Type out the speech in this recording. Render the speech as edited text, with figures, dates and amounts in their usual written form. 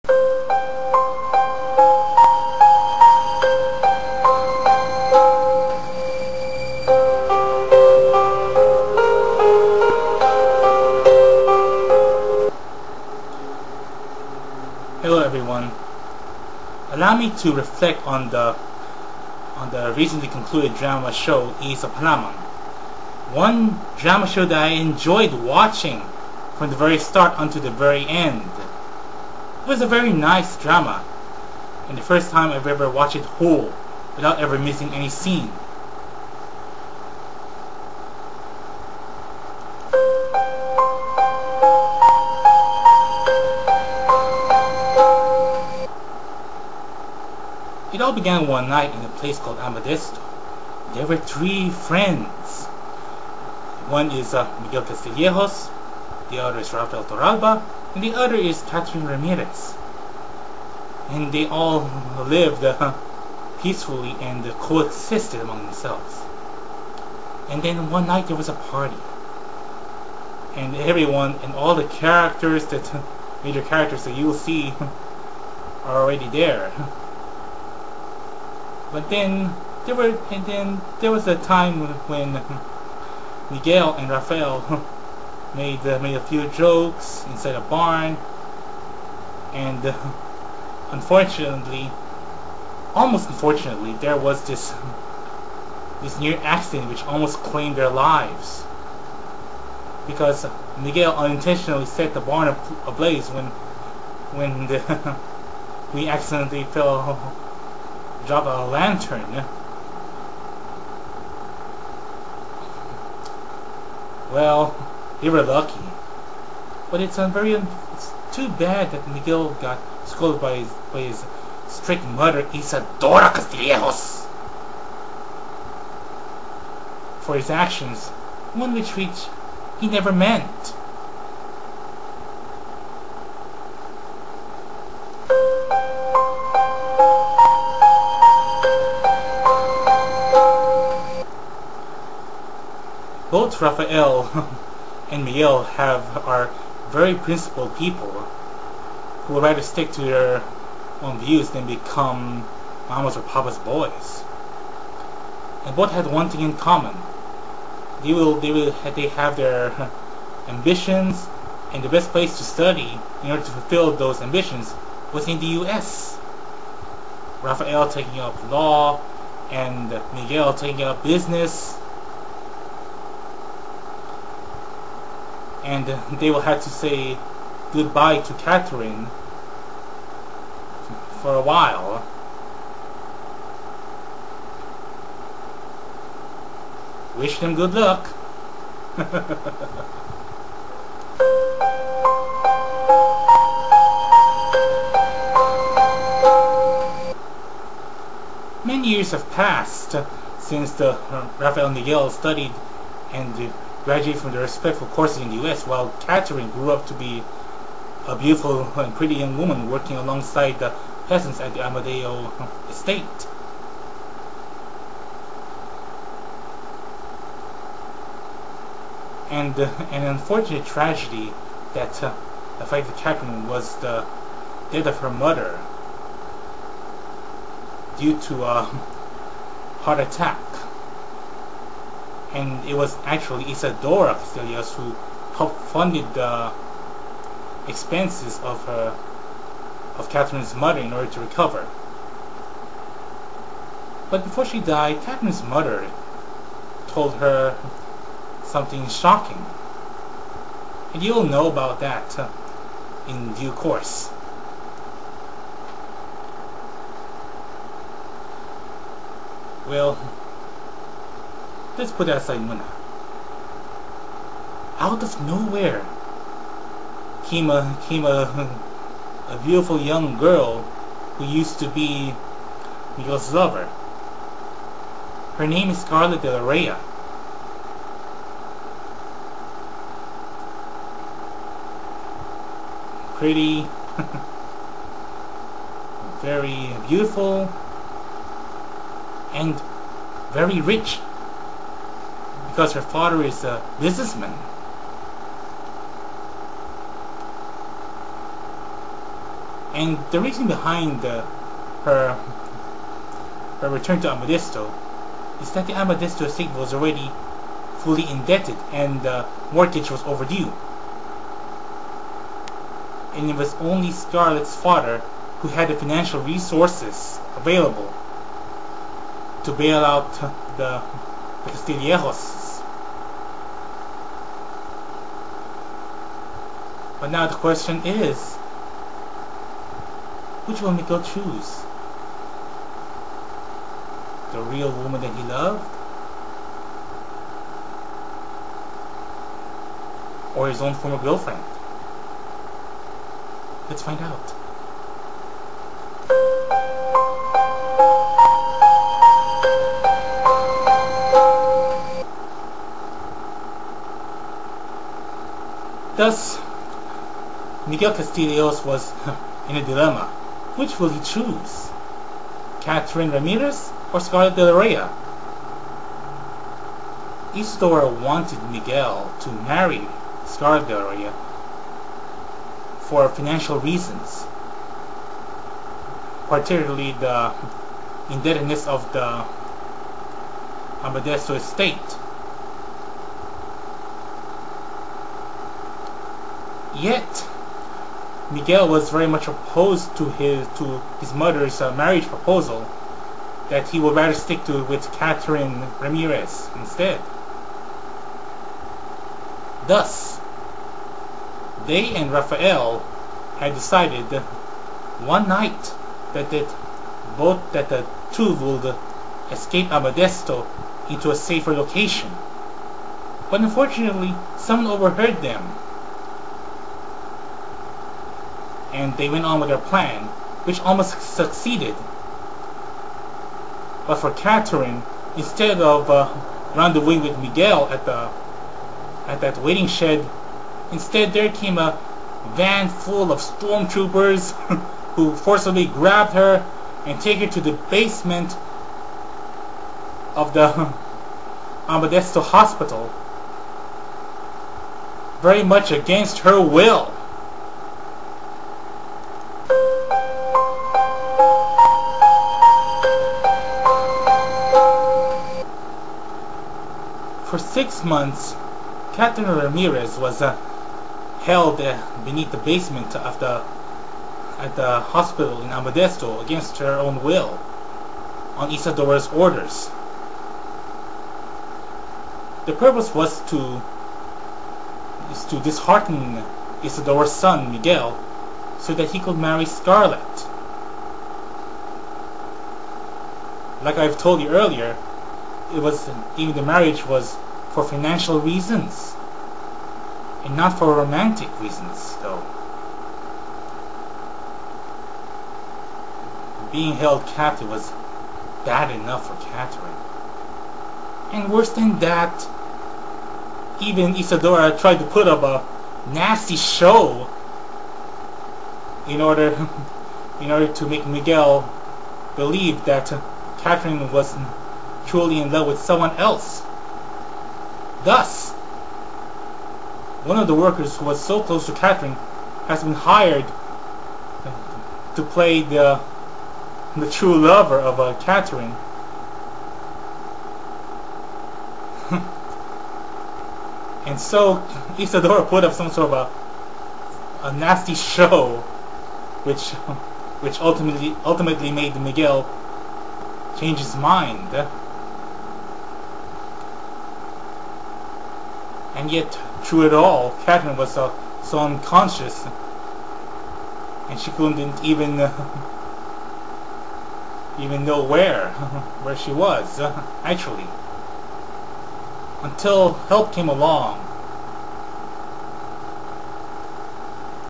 Hello everyone. Allow me to reflect on the recently concluded drama show IISA LAMANG. One drama show that I enjoyed watching from the very start unto the very end. It was a very nice drama, and the first time I've ever watched it whole without ever missing any scene. It all began one night in a place called Autisitc. There were three friends. One is Miguel Castillejos, the other is Rafael Torralba, and the other is Catherine Ramirez. And they all lived peacefully and coexisted among themselves. And then one night there was a party. And everyone and all the characters, major characters that you will see are already there. But then there was a time when Miguel and Rafael made a few jokes inside a barn, and almost unfortunately, there was this near accident which almost claimed their lives, because Miguel unintentionally set the barn ablaze when we accidentally dropped a lantern. Well, they were lucky, but it's too bad that Miguel got scolded by his strict mother, Isadora Castillejos, for his actions, one which he never meant. Both Rafael and Miguel are very principled people who would rather stick to their own views than become mama's or papa's boys. And both had one thing in common. They have their ambitions, and the best place to study in order to fulfill those ambitions was in the US. Rafael taking up law, and Miguel taking up business. And they will have to say goodbye to Catherine for a while. Wish them good luck. Many years have passed since Rafael and Miguel studied and graduated from their respectful courses in the US, while Catherine grew up to be a beautiful and pretty young woman working alongside the peasants at the Amadeo estate. And an unfortunate tragedy that affected Catherine was the death of her mother due to a heart attack. And it was actually Isadora Castillejos who helped funded the expenses of Catherine's mother in order to recover. But before she died, Catherine's mother told her something shocking, and you'll know about that in due course. Well, let's put that aside muna. Out of nowhere came a beautiful young girl who used to be Miguel's lover. Her name is Scarlett de la Rhea. Pretty, very beautiful, and very rich, because her father is a businessman. And the reason behind her return to Amodesto is that the Amodesto estate was already fully indebted and the mortgage was overdue. And it was only Scarlett's father who had the financial resources available to bail out the Castillejos. But now the question is, which will Miguel choose? The real woman that he loved? Or his own former girlfriend? Let's find out. Thus, Miguel Castillejos was in a dilemma. Which will he choose? Catherine Ramirez or Scarlett de la Rey? Isidora wanted Miguel to marry Scarlett de la Rey for financial reasons, particularly the indebtedness of the Amodesto estate. Yet, Miguel was very much opposed to his mother's marriage proposal, that he would rather stick with Catherine Ramirez instead. Thus, they and Rafael had decided one night that the two would escape Amodesto into a safer location. But unfortunately, someone overheard them, and they went on with their plan, which almost succeeded. But for Catherine, instead of rendezvousing with Miguel at that waiting shed, instead there came a van full of stormtroopers who forcibly grabbed her and take her to the basement of the Amodesto hospital, very much against her will. For 6 months, Catherine Ramirez was held beneath the basement at the hospital in Amodesto against her own will, on Isadora's orders. The purpose was to dishearten Isadora's son Miguel, so that he could marry Scarlett. Like I've told you earlier, even the marriage was for financial reasons, and not for romantic reasons, though. Being held captive was bad enough for Catherine. And worse than that, even Isadora tried to put up a nasty show in order to make Miguel believe that Catherine was truly in love with someone else. Thus, one of the workers who was so close to Catherine has been hired to play the true lover of Catherine. And so Isadora put up some sort of a nasty show, which ultimately made Miguel change his mind. And yet, through it all, Catherine was so unconscious, and she couldn't even know where she was, actually. Until help came along.